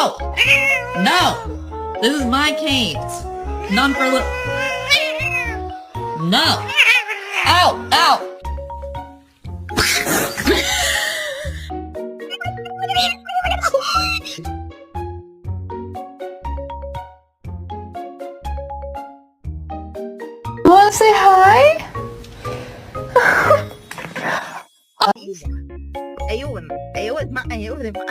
No! No! This is my canes. None for little... No! Ow! Ow! Wanna say hi? ايوه ايوه ايوه اسمع ايوه اسمع